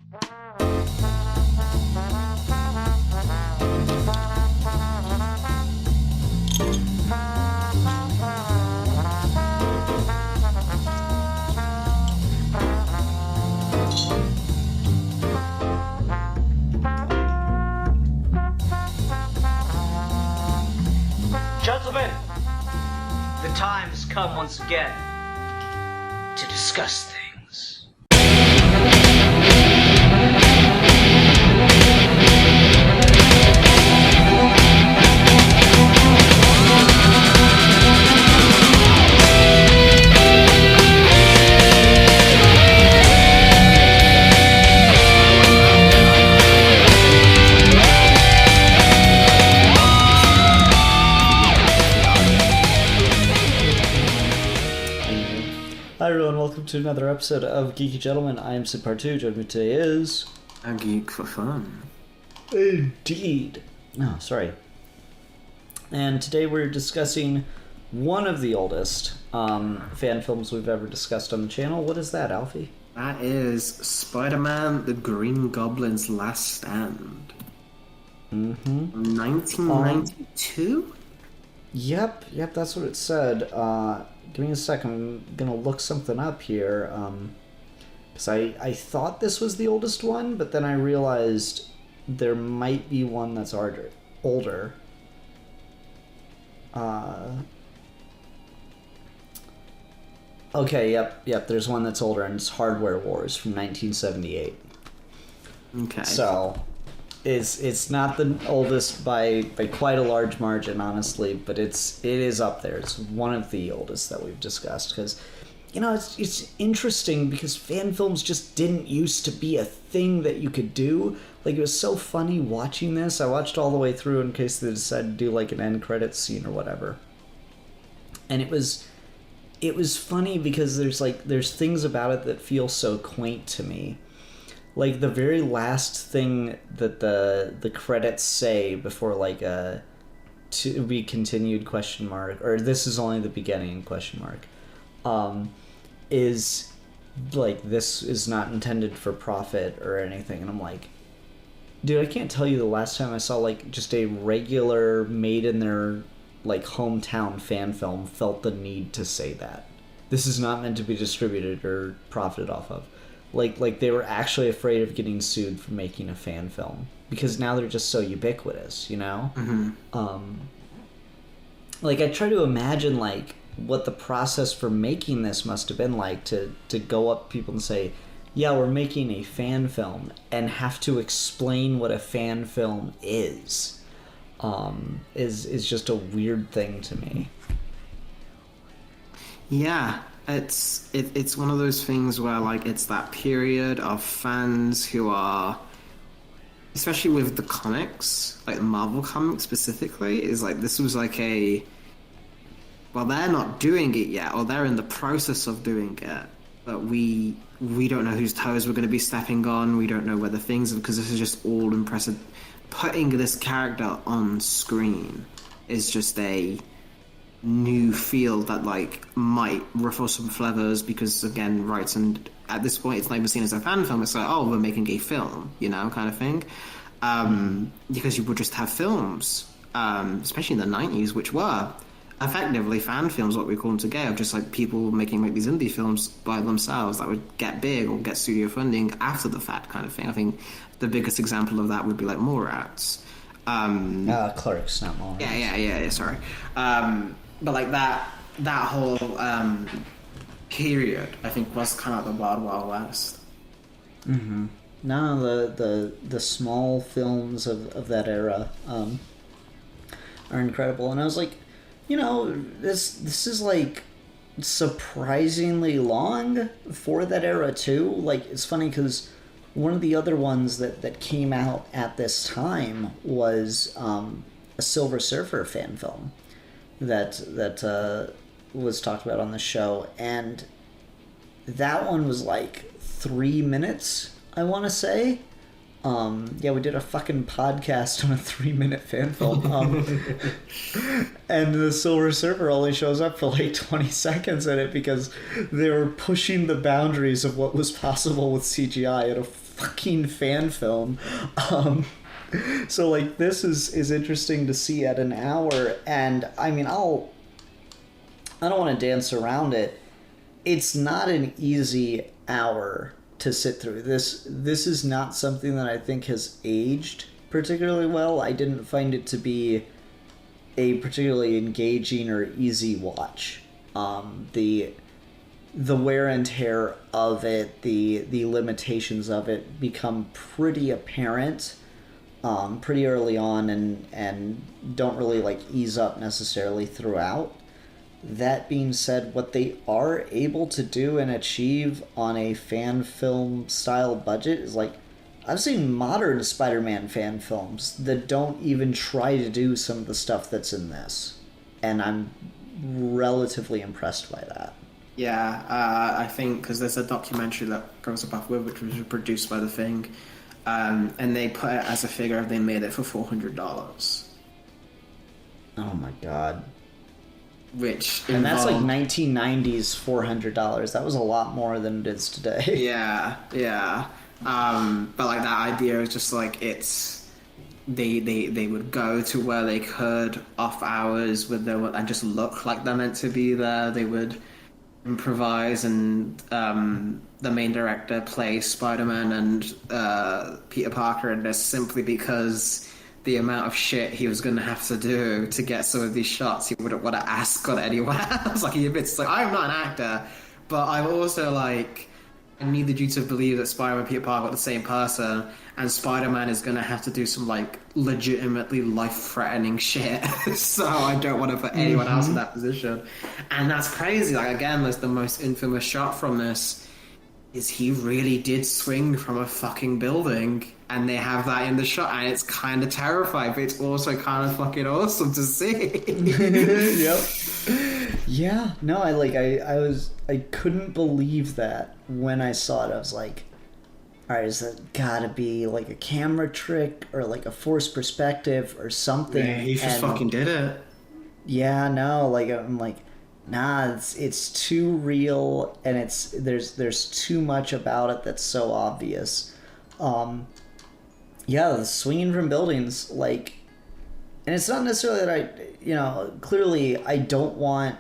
Gentlemen, the time has come once again to discuss things. Hi everyone, welcome to another episode of Geeky Gentlemen. I am Sid Part 2, joining me today is... A geek for fun. Indeed. Oh, sorry. And today we're discussing one of the oldest fan films we've ever discussed on the channel. What is that, Alfie? That is Spider-Man the Green Goblin's Last Stand. Mm-hmm. 1992? Yep, that's what it said. Give me a second, I'm gonna look something up here, because I thought this was the oldest one, but then I realized there might be one that's older. Okay, yep, there's one that's older, and it's Hardware Wars from 1978. Okay. So, it's not the oldest by quite a large margin, honestly, but it is up there. It's one of the oldest that we've discussed, because, you know, it's interesting because fan films just didn't used to be a thing that you could do. Like, it was so funny watching this. I watched all the way through in case they decided to do, like, an end credits scene or whatever. And it was funny because there's things about it that feel so quaint to me. Like, the very last thing that the credits say before, like, to be continued question mark, or this is only the beginning question mark, is, like, this is not intended for profit or anything. And I'm like, dude, I can't tell you the last time I saw, like, just a regular made in their, like, hometown fan film felt the need to say that. This is not meant to be distributed or profited off of. Like they were actually afraid of getting sued for making a fan film because now they're just so ubiquitous, you know? Mm-hmm. Like, I try to imagine, like, what the process for making this must have been like to go up to people and say, yeah, we're making a fan film, and have to explain what a fan film is just a weird thing to me. Yeah, it's one of those things where, like, it's that period of fans who are, especially with the comics, like Marvel comics specifically, is like, this was like well, they're not doing it yet, or they're in the process of doing it, but we don't know whose toes we're going to be stepping on. We don't know whether things, because this is just all impressive. Putting this character on screen is just a new field that, like, might ruffle some feathers because, again, rights, and at this point it's not even seen as a fan film. It's like, oh, we're making a film, you know, kind of thing. Because you would just have films, especially in the 90s, which were effectively fan films, what we call them today, of just like people making like these indie films by themselves that would get big or get studio funding after the fact, kind of thing. I think the biggest example of that would be like Mallrats. Clerks, not Mallrats. Yeah, sorry. But like that whole period, I think, was kind of the Wild Wild West. Mm-hmm. No, the small films of that era are incredible, and I was like, you know, this is like surprisingly long for that era too. Like, it's funny because one of the other ones that came out at this time was a Silver Surfer fan film that was talked about on the show, and that one was like 3 minutes, I want to say. Yeah, we did a fucking podcast on a 3-minute fan film. And the Silver Surfer only shows up for like 20 seconds in it because they were pushing the boundaries of what was possible with CGI at a fucking fan film. So like this is interesting to see at an hour, and I mean I don't want to dance around it. It's not an easy hour to sit through. This is not something that I think has aged particularly well. I didn't find it to be a particularly engaging or easy watch. The wear and tear of it, the limitations of it become pretty apparent pretty early on, and don't really like ease up necessarily throughout. That being said, what they are able to do and achieve on a fan film style budget is like, I've seen modern Spider-Man fan films that don't even try to do some of the stuff that's in this, and I'm relatively impressed by that. Yeah, I think because there's a documentary that goes above with, which was produced by The Thing, and they put it as a figure they made it for $400. Oh my god. And that's like 1990s $400. That was a lot more than it is today. Yeah. But like that idea is just like they would go to where they could off hours with their and just look like they're meant to be there. They would improvise, and the main director plays Spider-Man and Peter Parker in this simply because the amount of shit he was going to have to do to get some of these shots he wouldn't want to ask on anyone else. Like he admits, like, I'm not an actor, but I'm also like, I needed you to believe that Spider-Man and Peter Parker are the same person, and Spider-Man is going to have to do some like legitimately life-threatening shit. So I don't want to put anyone else in that position. And that's crazy. Like again, there's the most infamous shot from this is he really did swing from a fucking building, and they have that in the shot, and it's kind of terrifying, but it's also kind of fucking awesome to see. Yep. Yeah. No, I couldn't believe that when I saw it. I was like, all right, is that gotta be like a camera trick or like a forced perspective or something? Yeah, he just fucking did it. Yeah, no, like I'm like, nah, it's too real, and there's too much about it that's so obvious. Yeah, the swinging from buildings, like, and it's not necessarily that clearly I don't want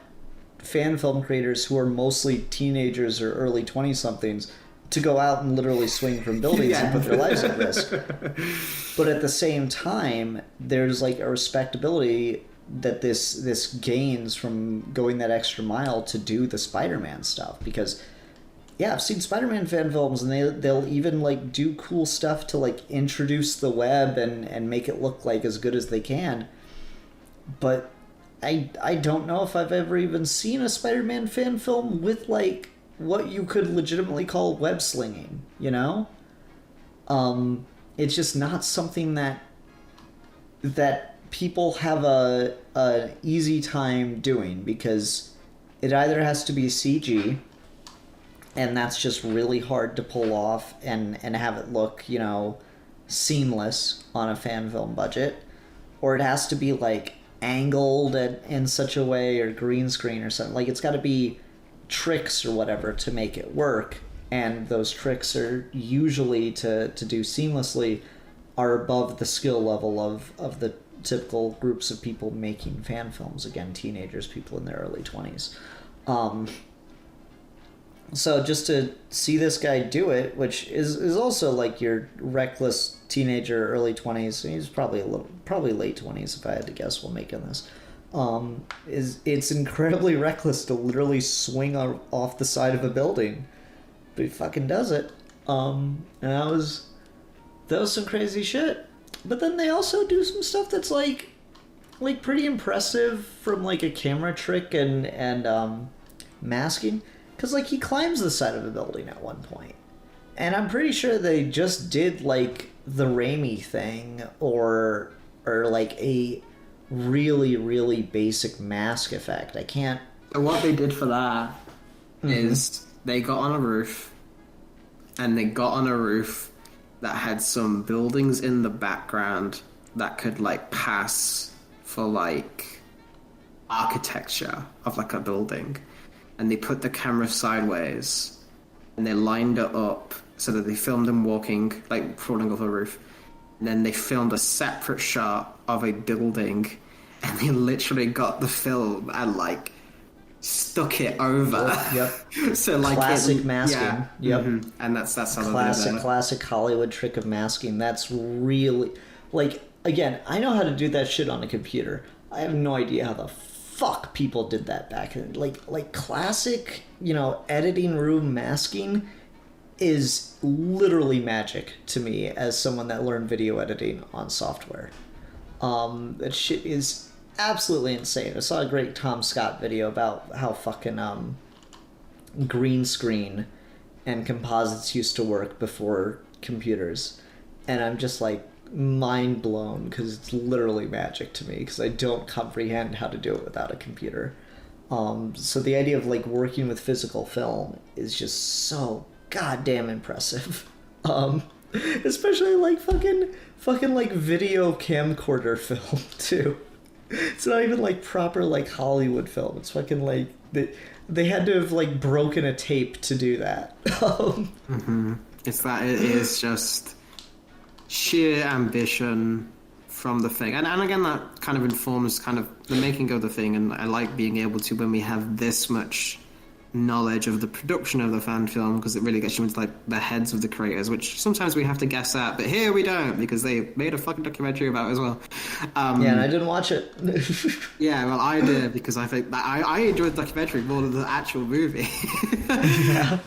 fan film creators who are mostly teenagers or early 20-somethings to go out and literally swing from buildings and put their lives at risk. But at the same time, there's like a respectability that this gains from going that extra mile to do the Spider-Man stuff, because yeah, I've seen Spider-Man fan films, and they'll even like do cool stuff to like introduce the web and make it look like as good as they can. But I don't know if I've ever even seen a Spider-Man fan film with like what you could legitimately call web slinging, you know? It's just not something that people have a easy time doing, because it either has to be CG, and that's just really hard to pull off and have it look, seamless on a fan film budget, or it has to be like angled in such a way, or green screen or something. Like it's got to be tricks or whatever to make it work, and those tricks are usually to do seamlessly are above the skill level of the typical groups of people making fan films. Again, teenagers, people in their early 20s. So just to see this guy do it, which is also like your reckless teenager, early 20s, he's probably late 20s if I had to guess while making this, it's incredibly reckless to literally swing off the side of a building, but he fucking does it. And that was some crazy shit. But then they also do some stuff that's like pretty impressive from like a camera trick and masking. Because, like, he climbs the side of a building at one point. And I'm pretty sure they just did, like, the Raimi thing or like, a really, really basic mask effect. I can't... What they did for that is they got on a roof, and they got on a roof that had some buildings in the background that could, like, pass for, like, architecture of, like, a building. And they put the camera sideways, and they lined it up so that they filmed him walking, like crawling off a roof. And then they filmed a separate shot of a building, and they literally got the film and like stuck it over. Yep. So like classic masking. Yeah, Yep. And that's how they did it. Classic Hollywood trick of masking. That's really like, again, I know how to do that shit on a computer. I have no idea how the fuck people did that back then. Like classic, editing room masking is literally magic to me as someone that learned video editing on software. That shit is absolutely insane. I saw a great Tom Scott video about how fucking green screen and composites used to work before computers, and I'm just like mind blown because it's literally magic to me because I don't comprehend how to do it without a computer. So the idea of like working with physical film is just so goddamn impressive. Especially like fucking like video camcorder film too. It's not even like proper like Hollywood film. It's fucking like they had to have like broken a tape to do that. It's that it is just sheer ambition from the thing, and again that kind of informs kind of the making of the thing. And I like being able to, when we have this much knowledge of the production of the fan film, because it really gets you into like the heads of the creators, which sometimes we have to guess at, but here we don't, because they made a fucking documentary about it as well. Yeah, and I didn't watch it. Yeah, well, I did, because I think that I enjoyed the documentary more than the actual movie. Yeah.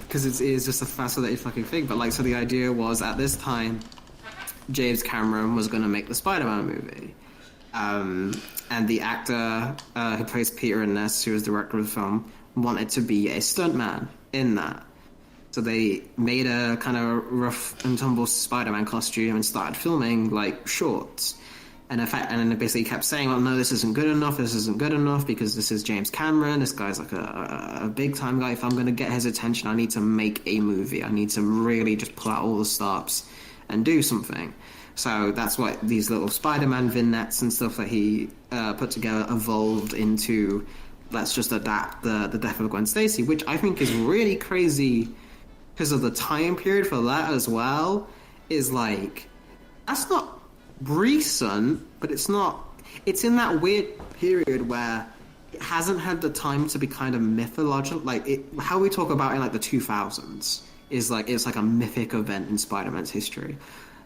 Because it is just a fascinating fucking thing. But like, so the idea was at this time James Cameron was going to make the Spider-Man movie, and the actor who plays Peter in this, who was the director of the film, wanted to be a stuntman in that. So they made a kind of rough and tumble Spider-Man costume and started filming like shorts. And in fact, and then they basically kept saying, well, no, this isn't good enough, because this is James Cameron, this guy's like a big time guy. If I'm going to get his attention, I need to make a movie. I need to really just pull out all the stops and do something. So that's what these little Spider-Man vignettes and stuff that he put together evolved into. Let's just adapt the death of Gwen Stacy, which I think is really crazy because of the time period for that as well. Is like, that's not recent, but it's in that weird period where it hasn't had the time to be kind of mythological. Like how we talk about in like the 2000s is like, it's like a mythic event in Spider-Man's history.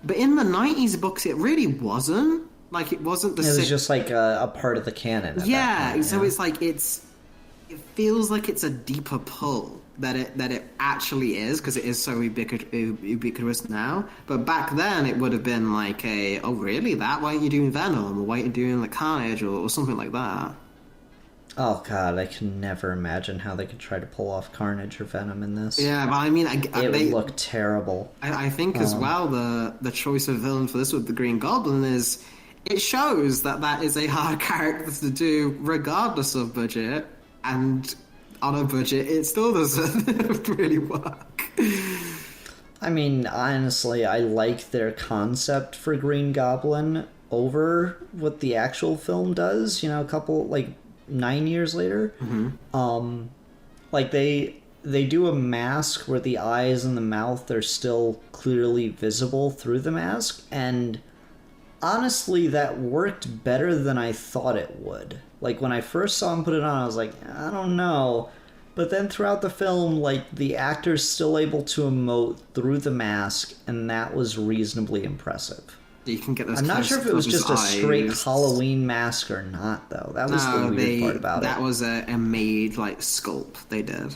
But in the 90s books, it really wasn't. Like, it wasn't the same. It was just like a part of the canon. Yeah, so it's like, it feels like it's a deeper pull that it actually is, because it is so ubiquitous now. But back then, it would have been like oh really, that? Why aren't you doing Venom? Or why aren't you doing like Carnage or something like that? Oh god, I can never imagine how they could try to pull off Carnage or Venom in this. Yeah, but I mean, it would look terrible. I think as well the choice of villain for this with the Green Goblin is, it shows that is a hard character to do regardless of budget, and on a budget it still doesn't really work. I mean, honestly, I like their concept for Green Goblin over what the actual film does, a couple, like, 9 years later. Mm-hmm. Like, they do a mask where the eyes and the mouth are still clearly visible through the mask, and honestly, that worked better than I thought it would. Like, when I first saw him put it on, I was like, I don't know. But then throughout the film, like, the actor's still able to emote through the mask, and that was reasonably impressive. You can get those. I'm not sure if it was just a straight Halloween mask or not, though. That was the weird part about it. That was a made, like, sculpt they did.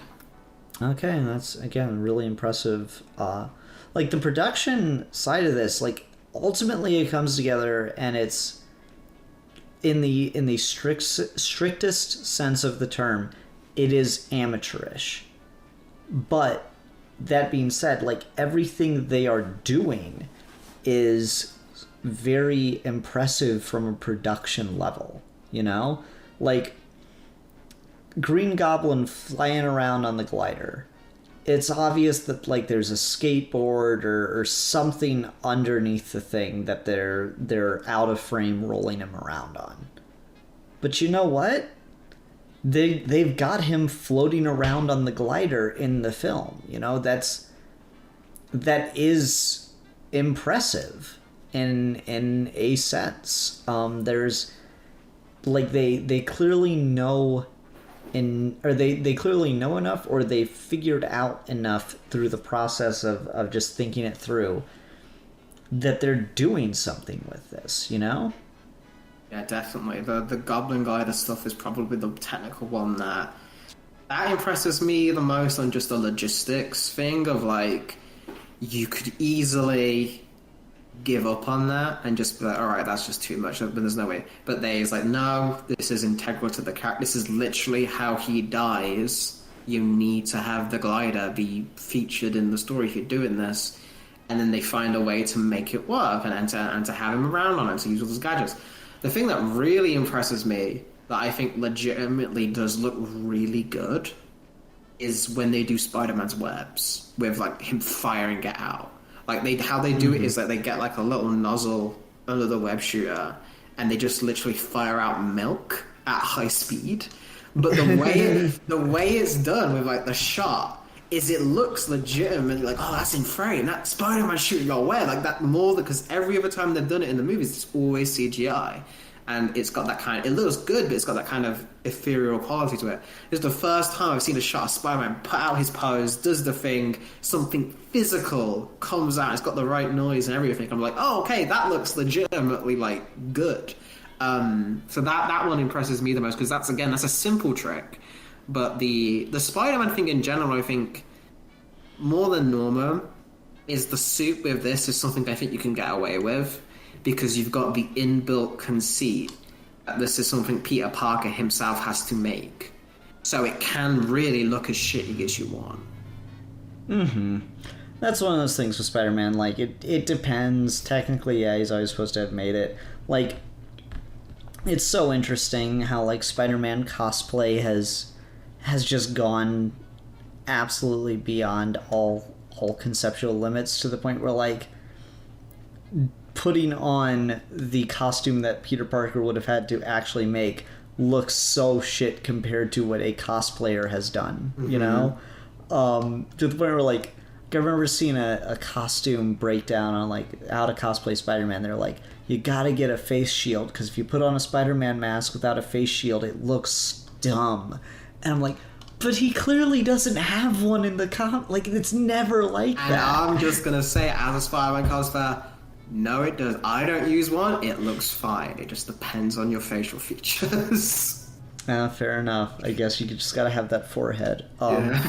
Okay, that's, again, really impressive. Like, the production side of this, like, ultimately it comes together, and it's in the strictest sense of the term, it is amateurish. But that being said, like, everything they are doing is very impressive from a production level, like Green Goblin flying around on the glider. It's obvious that, like, there's a skateboard or something underneath the thing that they're out of frame rolling him around on. But you know what? They've got him floating around on the glider in the film. that is impressive in a sense. There's like they clearly know they clearly know enough, or they figured out enough through the process of just thinking it through, that they're doing something with this, you know? Yeah, definitely. The Goblin glider stuff is probably the technical one that impresses me the most, on just the logistics thing of like, you could easily give up on that and just be like, all right, that's just too much, but there's no way. But there's like, no, this is integral to the character. This is literally how he dies. You need to have the glider be featured in the story if you're doing this. And then they find a way to make it work and to have him around on it, to use all those gadgets. The thing that really impresses me, that I think legitimately does look really good, is when they do Spider-Man's webs with like him firing it out. Like how they do it is that they get like a little nozzle under the web shooter, and they just literally fire out milk at high speed. But the way it's done with like the shot is it looks legitimately like, oh, that's in frame. That Spider-Man shooting your web like that more, because every other time they've done it in the movies, it's always CGI. And it's got that kind of, it looks good, but it's got that kind of ethereal quality to it. It's the first time I've seen a shot of Spider-Man put out his pose, does the thing, something physical comes out, it's got the right noise and everything. I'm like, oh, okay, that looks legitimately, like, good. So that one impresses me the most, because that's a simple trick. But the Spider-Man thing in general, I think, more than Norma, is the suit with this is something I think you can get away with, because you've got the inbuilt conceit that this is something Peter Parker himself has to make. So it can really look as shitty as you want. Mm-hmm. That's one of those things with Spider-Man. Like, it depends. Technically, yeah, he's always supposed to have made it. Like, it's so interesting how, like, Spider-Man cosplay has just gone absolutely beyond all conceptual limits, to the point where, like, putting on the costume that Peter Parker would have had to actually make looks so shit compared to what a cosplayer has done, you know? To the point where, like, I remember seeing a costume breakdown on, like, how to cosplay Spider-Man. They're like, you gotta get a face shield, because if you put on a Spider-Man mask without a face shield, it looks dumb. And I'm like, but he clearly doesn't have one in the like, it's never like that. And I'm just gonna say, as a Spider-Man cosplayer, no, it does. I don't use one. It looks fine. It just depends on your facial features. Fair enough. I guess you just gotta have that forehead. Yeah.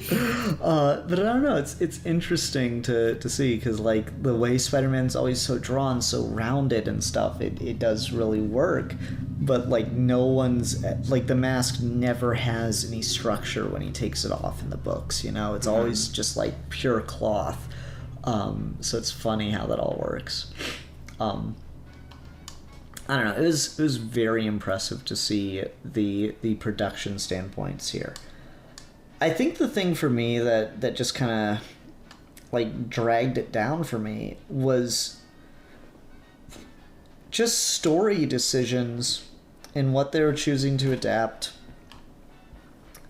But I don't know. It's interesting to see, because like the way Spider-Man's always so drawn, so rounded and stuff, it does really work. But like no one's like, the mask never has any structure when he takes it off in the books. You know, it's always just like pure cloth. So it's funny how that all works. I don't know. It was very impressive to see the production standpoints here. I think the thing for me that just kind of like dragged it down for me was just story decisions and what they were choosing to adapt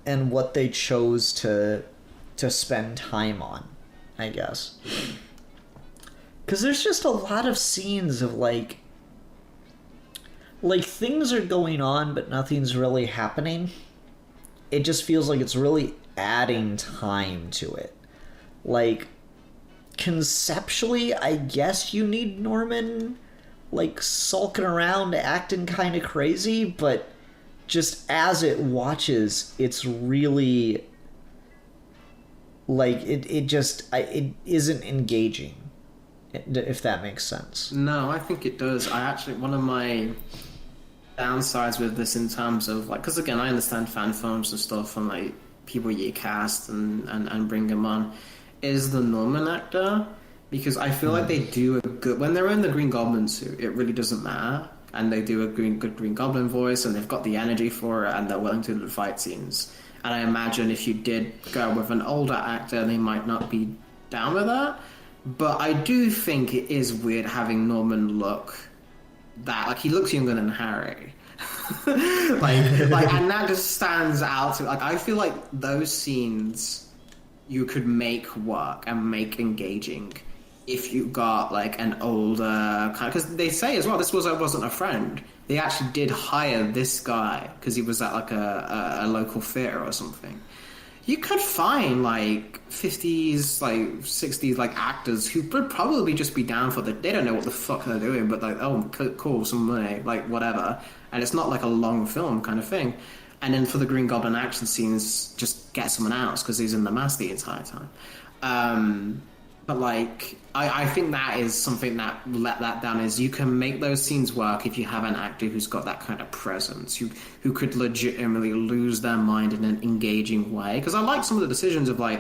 and what they chose to spend time on, I guess. Because there's just a lot of scenes of like things are going on but nothing's really happening. It just feels like it's really adding time to it. Like, conceptually, I guess you need Norman like sulking around acting kind of crazy, but just as it watches, it's really like it isn't engaging, if that makes sense. No, I think it does. One of my downsides with this, in terms of like, because again, I understand fan films and stuff and like people you cast and bring them on, is the Norman actor, because I feel like they do a good, when they're in the Green Goblin suit, it really doesn't matter, and they do a good Green Goblin voice, and they've got the energy for it, and they're willing to do the fight scenes. And I imagine if you did go with an older actor, they might not be down with that. But I do think it is weird having Norman look that, like, he looks younger than Harry. like, and that just stands out to, like, I feel like those scenes you could make work and make engaging if you got like an older kind of, because they say as well this wasn't a friend. They actually did hire this guy because he was at like a local theater or something. You could find like 50s, like 60s, like actors who would probably just be down for they don't know what the fuck they're doing, but like, oh, cool, some money, like whatever. And it's not like a long film kind of thing. And then for the Green Goblin action scenes, just get someone else because he's in the mask the entire time. But like, I think that is something that let that down is you can make those scenes work if you have an actor who's got that kind of presence, who could legitimately lose their mind in an engaging way. Because I like some of the decisions of like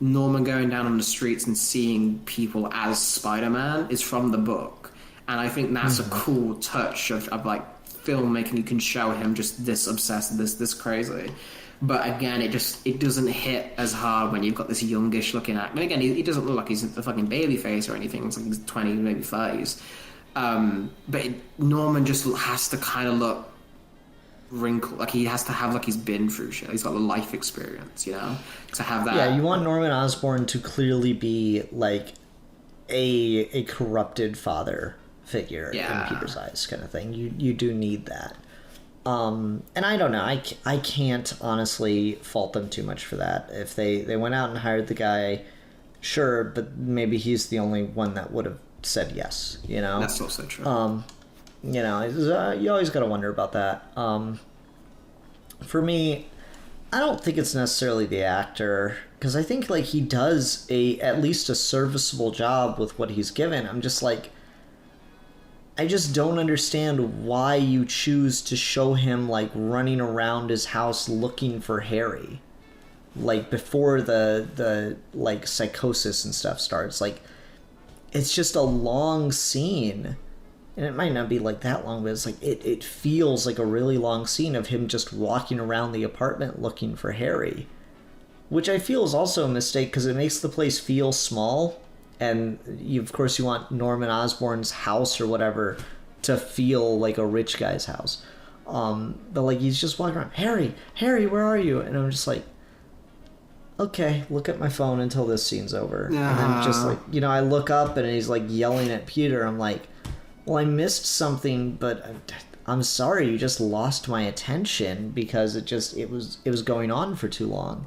Norman going down on the streets and seeing people as Spider-Man is from the book. And I think that's a cool touch of like filmmaking. You can show him just this obsessed, this crazy. But again, it doesn't hit as hard when you've got this youngish looking actor. And again, he doesn't look like he's a fucking baby face or anything. It's like he's 20, maybe 30s. But Norman just has to kind of look wrinkled. Like he has to have like he's been through shit. He's got a life experience, you know, to have that. Yeah, you want Norman Osborn to clearly be like a corrupted father figure in Peter's eyes, kind of thing. You do need that. And I don't know. I can't honestly fault them too much for that. If they went out and hired the guy, sure, but maybe he's the only one that would have said yes. You know, that's also true. You know, you always got to wonder about that. For me, I don't think it's necessarily the actor because I think like he does at least a serviceable job with what he's given. I'm just like, I just don't understand why you choose to show him like running around his house looking for Harry, like before the like psychosis and stuff starts. Like, it's just a long scene, and it might not be like that long, but it's like it feels like a really long scene of him just walking around the apartment looking for Harry, which I feel is also a mistake because it makes the place feel small. And of course you want Norman Osborn's house or whatever to feel like a rich guy's house. But like he's just walking around, Harry, where are you? And I'm just like, okay, look at my phone until this scene's over. And then just like, you know, I look up and he's like yelling at Peter. I'm like, well, I missed something, but I'm sorry, you just lost my attention because it was going on for too long.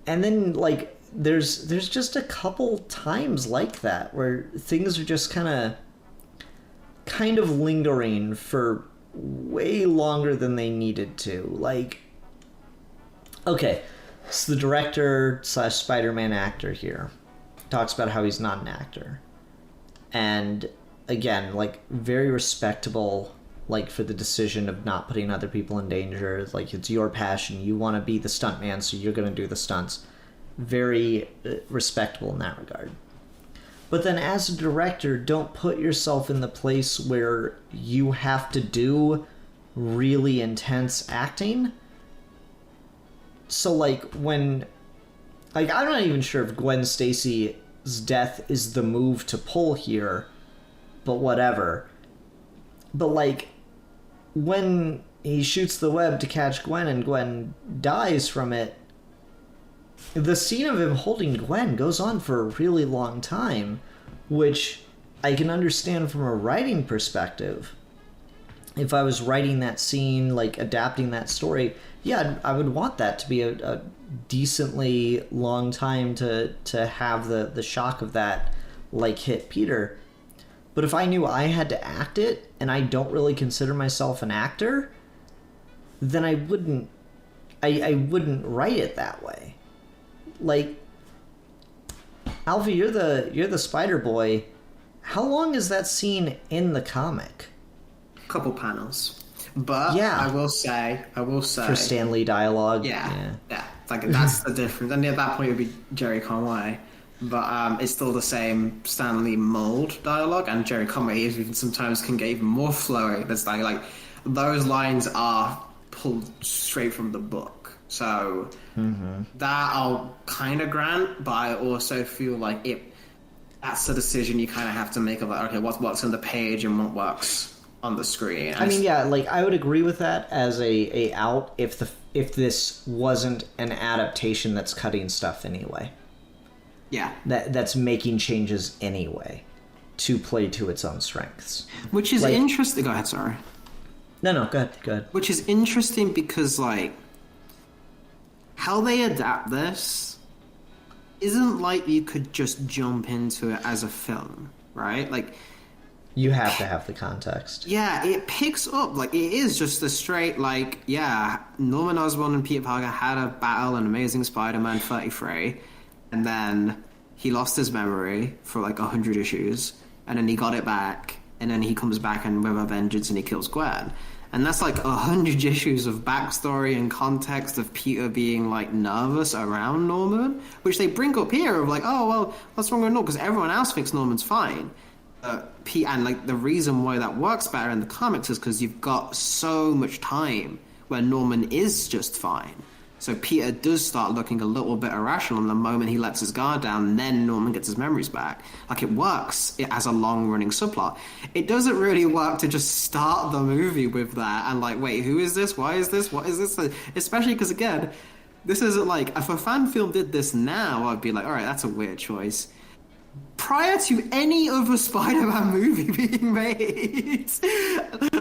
And then like, there's just a couple times like that where things are just kind of lingering for way longer than they needed to. Like, okay, so the director / Spider-Man actor here talks about how he's not an actor, and again, like, very respectable, like, for the decision of not putting other people in danger. Like, it's your passion, you want to be the stuntman, so you're going to do the stunts. Very respectable in that regard. But then as a director, don't put yourself in the place where you have to do really intense acting. So like when, like, I'm not even sure if Gwen Stacy's death is the move to pull here, but whatever. But like when he shoots the web to catch Gwen and Gwen dies from it, the scene of him holding Gwen goes on for a really long time, which I can understand from a writing perspective. If I was writing that scene, like adapting that story, yeah, I would want that to be a decently long time to have the shock of that, like, hit Peter. But if I knew I had to act it, and I don't really consider myself an actor, then I wouldn't write it that way. Like, Alfie, you're the Spider-Boy. How long is that scene in the comic? Couple panels, but yeah, I will say for Stan Lee dialogue. Yeah. Like that's the difference. And at that point, it would be Jerry Conway, but it's still the same Stan Lee mold dialogue. And Jerry Conway even sometimes can get even more flowy. That's like those lines are pulled straight from the book. So that I'll kind of grant, but I also feel like that's a decision you kind of have to make of like, okay, what works on the page and what works on the screen. I mean, yeah, like I would agree with that as a out if this wasn't an adaptation that's cutting stuff anyway. Yeah. that's making changes anyway to play to its own strengths. Which is interesting. Go ahead, sorry. No, go ahead. Which is interesting because, like, how they adapt this isn't like you could just jump into it as a film, right? Like, you have to have the context. yeah, it picks up, like, it is just a straight, like, yeah, Norman Osborn and Peter Parker had a battle in Amazing Spider-Man 33, and then he lost his memory for, like, 100 issues, and then he got it back, and then he comes back and with a vengeance and he kills Gwen. And that's like 100 issues of backstory and context of Peter being, like, nervous around Norman, which they bring up here of, like, oh, well, what's wrong with Norman? Because everyone else thinks Norman's fine. And, like, the reason why that works better in the comics is because you've got so much time where Norman is just fine. So Peter does start looking a little bit irrational the moment he lets his guard down, and then Norman gets his memories back. Like, it works as a long-running subplot. It doesn't really work to just start the movie with that and, like, wait, who is this? Why is this? What is this? Especially because, again, this isn't like, if a fan film did this now, I'd be like, all right, that's a weird choice. Prior to any other Spider-Man movie being made,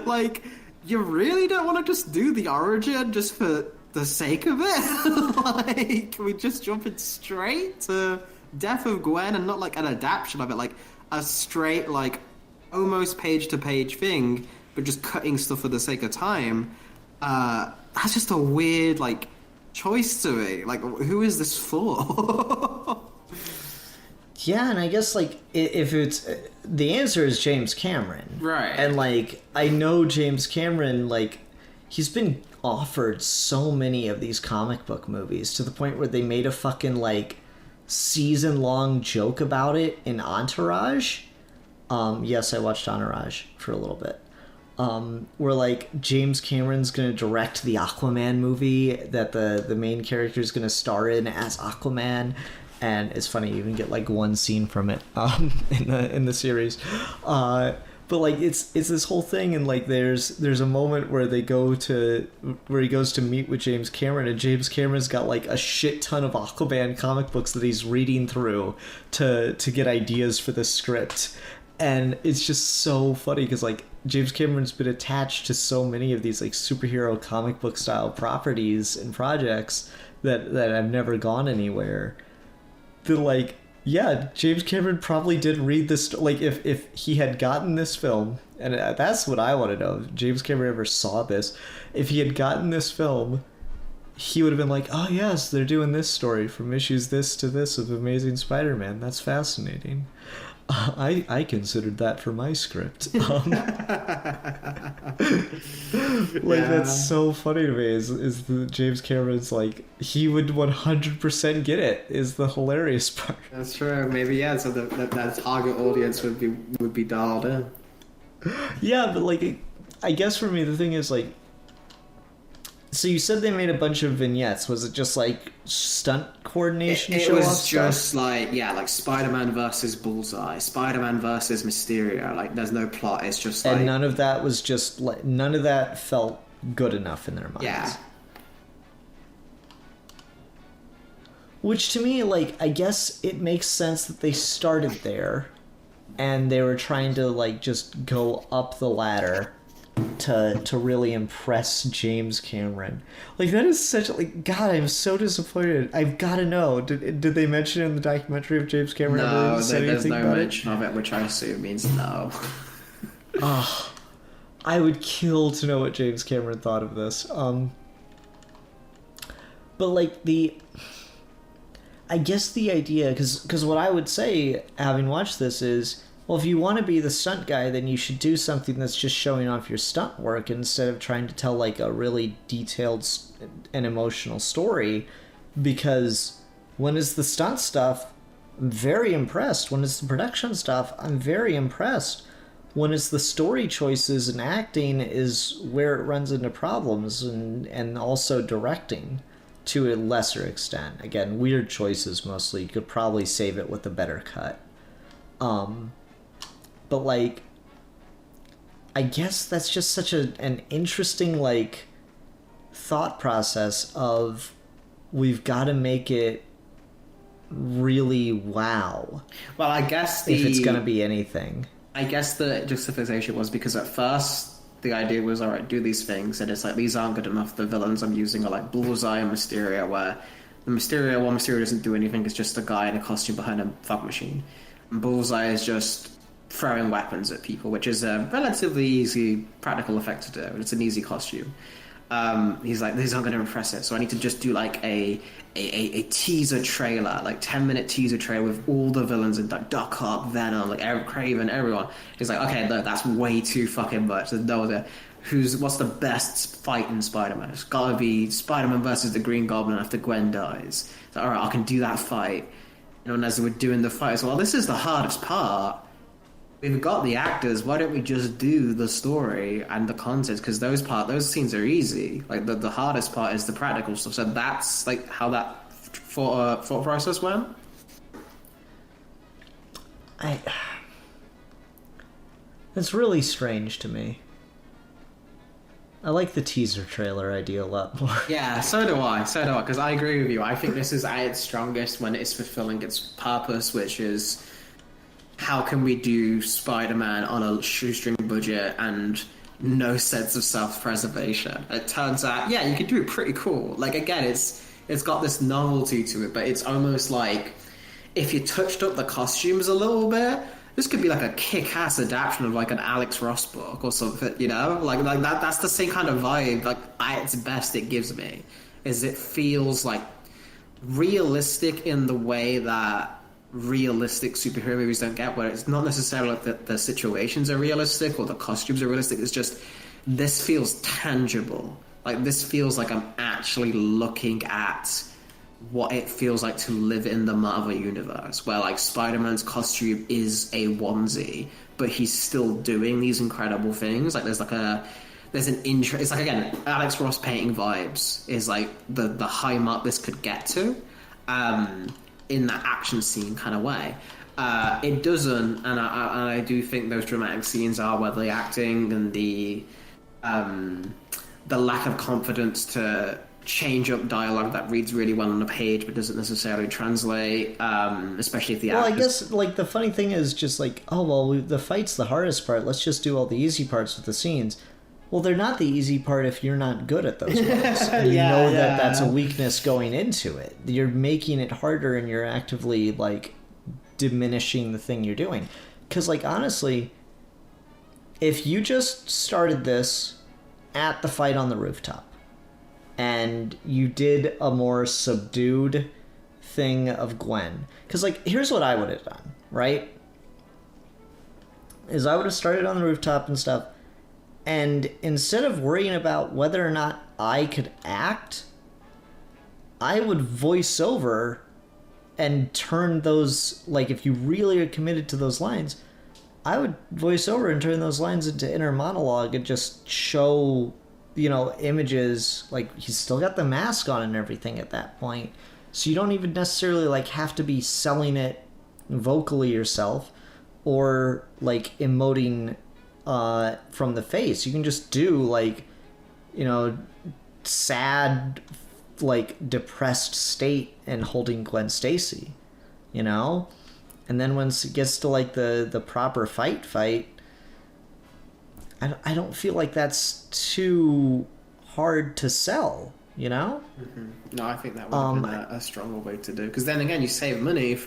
like, you really don't want to just do the origin just for the sake of it. Like, we just jump in straight to Death of Gwen and not, like, an adaptation of it, like a straight, like, almost page-to-page thing, but just cutting stuff for the sake of time. That's just a weird, like, choice to me. Like, who is this for? Yeah, and I guess, like, if it's... The answer is James Cameron. Right. And, like, I know James Cameron, like, he's been offered so many of these comic book movies to the point where they made a fucking, like, season-long joke about it in Entourage. Yes, I watched Entourage for a little bit. Where, like, James Cameron's gonna direct the Aquaman movie that the main character's gonna star in as Aquaman. And it's funny, you even get, like, one scene from it in the series. But, like, it's this whole thing, and, like, there's a moment where he goes to meet with James Cameron, and James Cameron's got, like, a shit ton of Aquaman comic books that he's reading through to get ideas for the script. And it's just so funny because, like, James Cameron's been attached to so many of these, like, superhero comic book style properties and projects that have never gone anywhere. That, like, yeah, James Cameron probably did read this. Like, if he had gotten this film, and that's what I want to know, if James Cameron ever saw this, if he had gotten this film, he would have been like, oh yes, they're doing this story from issues this to this of Amazing Spider-Man. That's fascinating. I considered that for my script. That's so funny to me. Is the James Cameron's, like, he would 100% get it. Is the hilarious part. That's true. Maybe, yeah. So that target audience would be dialed in. Yeah, but, like, I guess for me the thing is, like, so you said they made a bunch of vignettes. Was it just, like, stunt coordination? It was just stuff? Like, yeah, like Spider-Man versus Bullseye, Spider-Man versus Mysterio. Like, there's no plot. It's just like, and none of that was just like, none of that felt good enough in their minds. Yeah. Which to me, like, I guess it makes sense that they started there, and they were trying to, like, just go up the ladder to really impress James Cameron. Like, that is such, like, God, I'm so disappointed. I've got to know, did they mention in the documentary of James Cameron? No, there's no mention of it, which I assume means no. Oh, I would kill to know what James Cameron thought of this. But, like, I guess the idea, because what I would say, having watched this, is, well, if you want to be the stunt guy, then you should do something that's just showing off your stunt work instead of trying to tell, like, a really detailed and emotional story. Because when it's the stunt stuff, I'm very impressed. When it's the production stuff, I'm very impressed. When it's the story choices and acting is where it runs into problems, and also directing to a lesser extent. Again, weird choices mostly. You could probably save it with a better cut. But, like, I guess that's just such an interesting, like, thought process of, we've got to make it really wow. Well, I guess if it's going to be anything. I guess the justification was because at first the idea was, all right, do these things, and it's like, these aren't good enough. The villains I'm using are like Bullseye and Mysterio, where Mysterio doesn't do anything, it's just a guy in a costume behind a fog machine. And Bullseye is just throwing weapons at people, which is a relatively easy practical effect to do. It's an easy costume. He's like, these aren't going to impress it, so I need to just do like a teaser trailer, like 10-minute teaser trailer with all the villains and like Doc Ock, Venom, like Eric Craven, everyone. He's like, okay, look, that's way too fucking much. There's no other. What's the best fight in Spider-Man? It's gotta be Spider-Man versus the Green Goblin after Gwen dies. So, all right, I can do that fight. And as we're doing the fight, well, this is the hardest part. We've got the actors. Why don't we just do the story and the content? Because those scenes are easy. Like the hardest part is the practical stuff. So that's like how that thought process went. It's really strange to me. I like the teaser trailer idea a lot more. Yeah, so do I. Because I agree with you. I think this is at its strongest when it's fulfilling its purpose, which is, how can we do Spider-Man on a shoestring budget and no sense of self-preservation? It turns out, yeah, you can do it pretty cool. Like, again, it's got this novelty to it, but it's almost like if you touched up the costumes a little bit, this could be like a kick-ass adaptation of like an Alex Ross book or something, you know? Like that. That's the same kind of vibe. Like, at its best, it gives me is it feels like realistic in the way that realistic superhero movies don't get, where it's not necessarily like that the situations are realistic or the costumes are realistic. It's just, this feels tangible. Like, this feels like I'm actually looking at what it feels like to live in the Marvel universe, where like Spider-Man's costume is a onesie, but he's still doing these incredible things. Like there's an intro. It's like, again, Alex Ross painting vibes is like the high mark this could get to. In that action scene kind of way. It doesn't, and I do think those dramatic scenes are where the acting and the lack of confidence to change up dialogue that reads really well on the page but doesn't necessarily translate, especially if the actors... Well, I guess, like, the funny thing is just like, oh, well, the fight's the hardest part, let's just do all the easy parts with the scenes. Well, they're not the easy part if you're not good at those parts. And you know that that's a weakness going into it. You're making it harder and you're actively, like, diminishing the thing you're doing. Because, like, honestly, if you just started this at the fight on the rooftop and you did a more subdued thing of Gwen... Because, like, here's what I would have done, right? Is I would have started on the rooftop and stuff, and instead of worrying about whether or not I could act, I would voice over and turn those, like, if you really are committed to those lines, I would voice over and turn those lines into inner monologue and just show, you know, images. Like, he's still got the mask on and everything at that point. So you don't even necessarily, like, have to be selling it vocally yourself or, like, emoting from the face. You can just do, like, you know, sad, like, depressed state and holding Gwen Stacy, you know? And then once it gets to, like, the proper fight, I don't feel like that's too hard to sell, you know? Mm-hmm. No, I think that would have been a stronger way to do. Because then again, you save money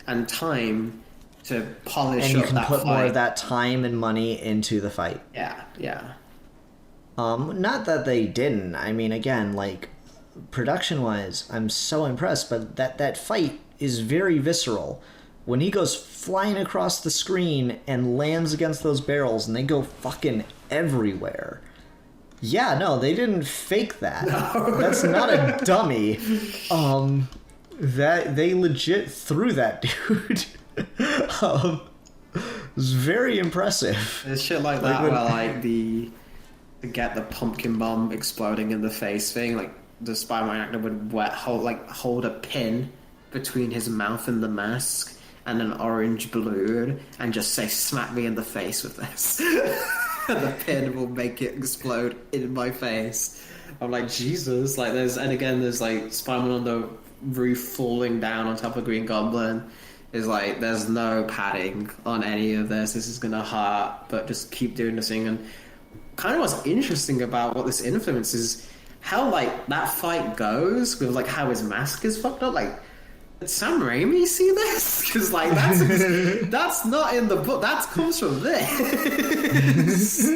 and time to polish and you up can that put fight. more of that time and money into the fight. Yeah. Not that they didn't. I mean, again, like, production-wise, I'm so impressed, but that fight is very visceral. When he goes flying across the screen and lands against those barrels and they go fucking everywhere. Yeah, no, they didn't fake that. No. That's not a dummy. That they legit threw that dude. It was very impressive. There's shit like that where, like, to get the pumpkin bomb exploding in the face thing, like, the Spider-Man actor would hold a pin between his mouth and the mask and an orange balloon and just say, smack me in the face with this. And the pin will make it explode in my face. I'm like, Jesus. Like, there's like Spider-Man on the roof falling down on top of Green Goblin is like, there's no padding on any of this. This is gonna hurt, but just keep doing this thing. And kind of what's interesting about what this influence is how like that fight goes with like how his mask is fucked up. Like, did Sam Raimi see this? Because like that's not in the book. That comes from this.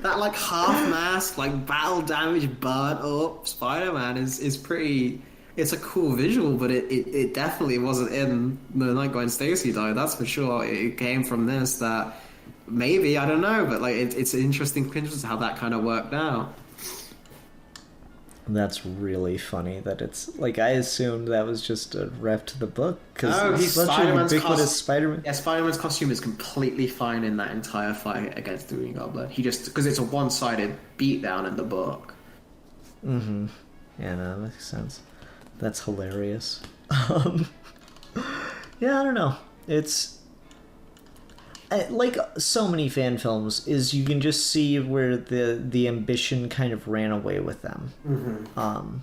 That like half mask, like battle damage, burnt up Spider-Man is pretty. It's a cool visual, but it definitely wasn't in the night Gwen Stacy died. That's for sure. It came from this. That maybe, I don't know, but like it's an interesting coincidence how that kind of worked out. That's really funny that it's like, I assumed that was just a ref to the book because he's such a ubiquitous Spider-Man. Yeah, Spider-Man's costume is completely fine in that entire fight against the Green Goblin. He just, because it's a one-sided beatdown in the book. Mm-hmm. Yeah, no, that makes sense. That's hilarious. Yeah, I don't know. It's like so many fan films, is you can just see where the ambition kind of ran away with them. Mm-hmm.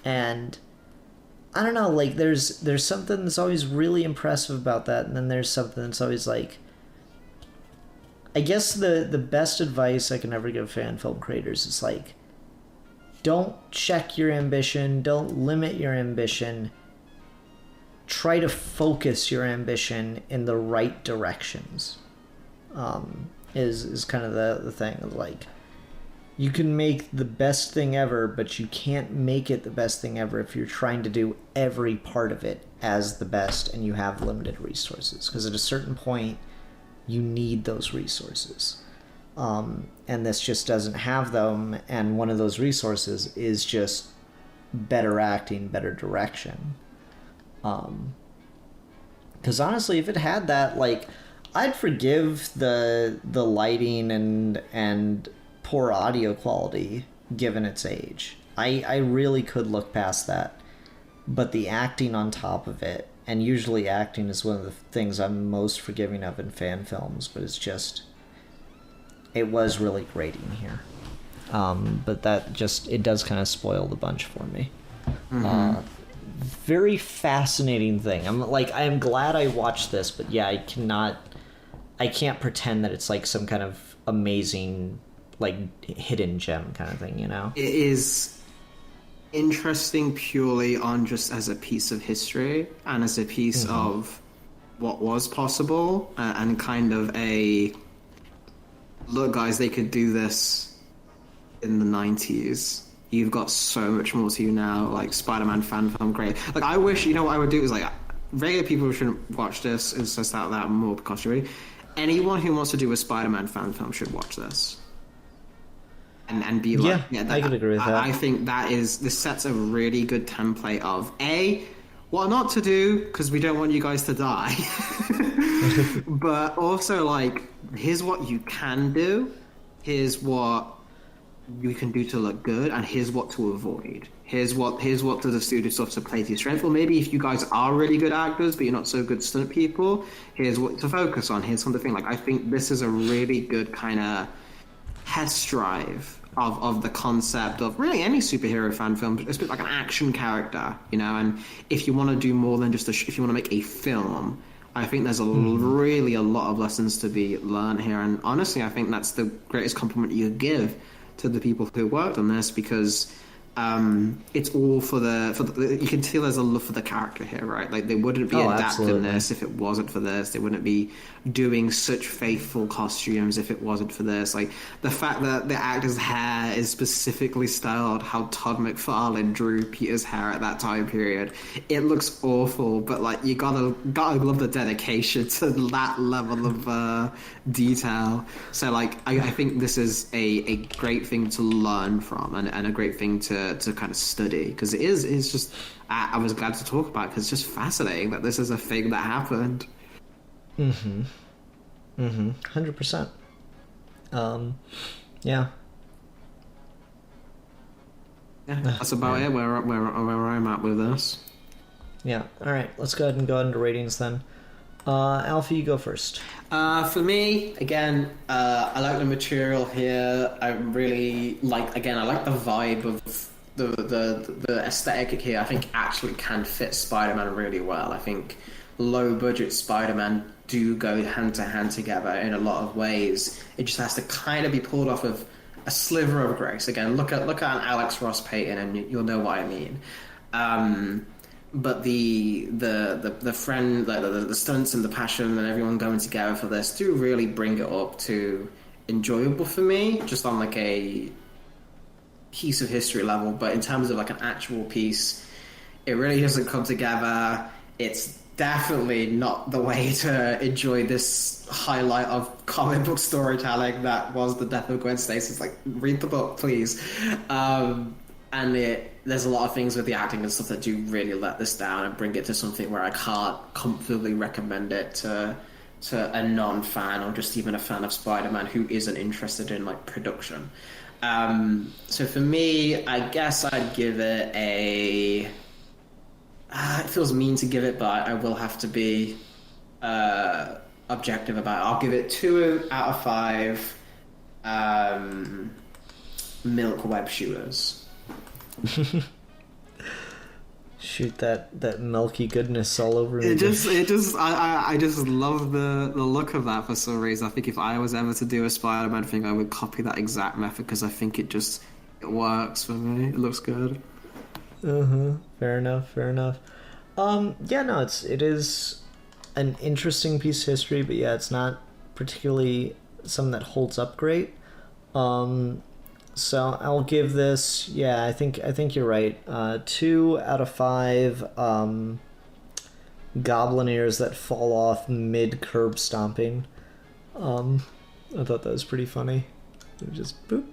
And I don't know, like there's something that's always really impressive about that, and then there's something that's always like, I guess the best advice I can ever give fan film creators is like, don't check your ambition, don't limit your ambition, try to focus your ambition in the right directions. Is kind of the thing of like, you can make the best thing ever, but you can't make it the best thing ever if you're trying to do every part of it as the best and you have limited resources, because at a certain point you need those resources, and this just doesn't have them, and one of those resources is just better acting, better direction. Because honestly, if it had that, like, I'd forgive the lighting and poor audio quality given its age. I really could look past that. But the acting on top of it, and usually acting is one of the things I'm most forgiving of in fan films, but it's just, it was really grating here. But that just, it does kind of spoil the bunch for me. Mm-hmm. Very fascinating thing. I am glad I watched this, but yeah, I can't pretend that it's like some kind of amazing, like, hidden gem kind of thing, you know? It is interesting purely on just as a piece of history and as a piece of what was possible, and kind of a, look guys, they could do this in the 90s. You've got so much more to you now, like Spider-Man fan film, great. Like, I wish, you know what I would do is like, regular people shouldn't watch this, it's just that more precautionary. Anyone who wants to do a Spider-Man fan film should watch this. And be like, I could agree with that. I think this sets a really good template of what not to do, because we don't want you guys to die. But also, like, here's what you can do, here's what you can do to look good, and here's what to avoid. Here's what to the studio stuff to play to your strength. Or maybe if you guys are really good actors, but you're not so good stunt people, here's what to focus on. Here's something. Like, I think this is a really good kind of test drive of the concept of really any superhero fan film. It's a bit like an action character, you know. And if you want to do more than just if you want to make a film, I think there's really a lot of lessons to be learned here. And honestly, I think that's the greatest compliment you could give to the people who worked on this, because it's all for the you can tell there's a love for the character here, right? Like, they wouldn't be adapting this if it wasn't for this. They wouldn't be doing such faithful costumes if it wasn't for this. Like, the fact that the actor's hair is specifically styled how Todd McFarlane drew Peter's hair at that time period, it looks awful, but like, you gotta love the dedication to that level of detail. So like, I think this is a great thing to learn from, and a great thing to kind of study, because it's just, I was glad to talk about it, because it's just fascinating that this is a thing that happened. 100%. Yeah, that's about it where I'm at with this. Yeah. All right, let's go ahead into ratings then. Alfie, you go first. For me, again, I like the material here. I really like, again, I like the vibe of the aesthetic here, I think, actually can fit Spider-Man really well. I think low-budget Spider-Man do go hand-to-hand together in a lot of ways. It just has to kind of be pulled off of a sliver of grace. Again, look at an Alex Ross painting, and you'll know what I mean. But the friend, the stunts and the passion and everyone going together for this do really bring it up to enjoyable for me, just on like a piece of history level. But in terms of like an actual piece, it really doesn't come together. It's definitely not the way to enjoy this highlight of comic book storytelling that was the death of Gwen Stacy. Like, read the book, please. And there's a lot of things with the acting and stuff that do really let this down and bring it to something where I can't comfortably recommend it to a non-fan or just even a fan of Spider-Man who isn't interested in like production. So for me, I guess I'd give it a... it feels mean to give it, but I will have to be objective about it. I'll give it 2 out of 5 milk web shooters. Shoot that milky goodness all over me. I just love the look of that for some reason. I think if I was ever to do a Spider-Man thing, I would copy that exact method because I think it works for me. It looks good. Fair enough. Yeah, no, it is an interesting piece of history, but yeah, it's not particularly something that holds up great. So I'll give this, I think you're right. 2 out of 5 goblin ears that fall off mid curb stomping. I thought that was pretty funny. Just boop.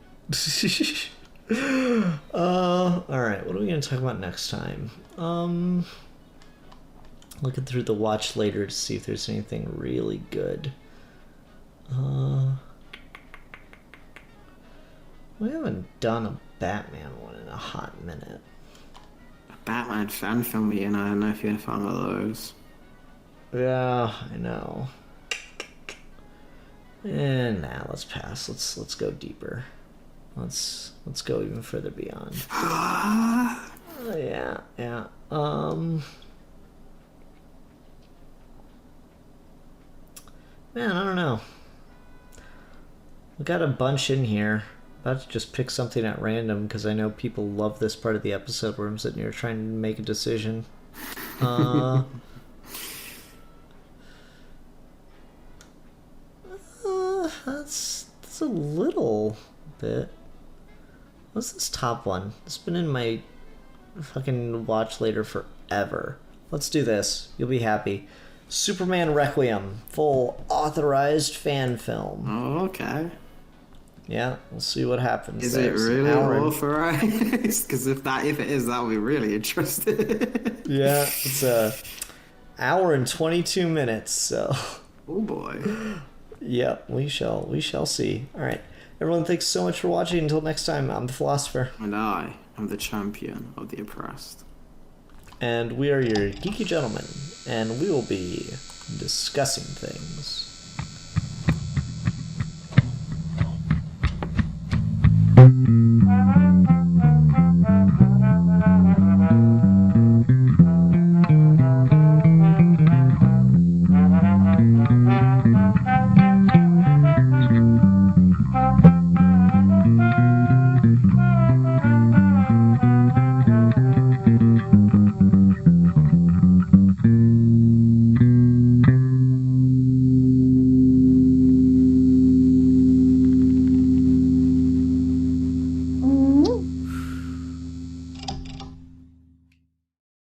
Alright, what are we going to talk about next time? Looking through the watch later to see if there's anything really good. We haven't done a Batman one in a hot minute. A Batman fan film, I don't know if you're a fan of those. Yeah, I know. And let's pass. Let's go deeper. Let's go even further beyond. Yeah. Man, I don't know. We got a bunch in here. About to just pick something at random because I know people love this part of the episode where I'm sitting here trying to make a decision. That's a little bit. What's this top one? It's been in my fucking watch later forever. Let's do this. You'll be happy. Superman Requiem, full authorized fan film. Oh, okay. Yeah, we'll see what happens. Is it really authorized? Because if it is, that would be really interesting. Yeah, it's a hour and 22 minutes. So. Oh boy. Yep, we shall see. All right, everyone, thanks so much for watching. Until next time, I'm the Philosopher, and I am the champion of the oppressed. And we are your geeky gentlemen, and we will be discussing things.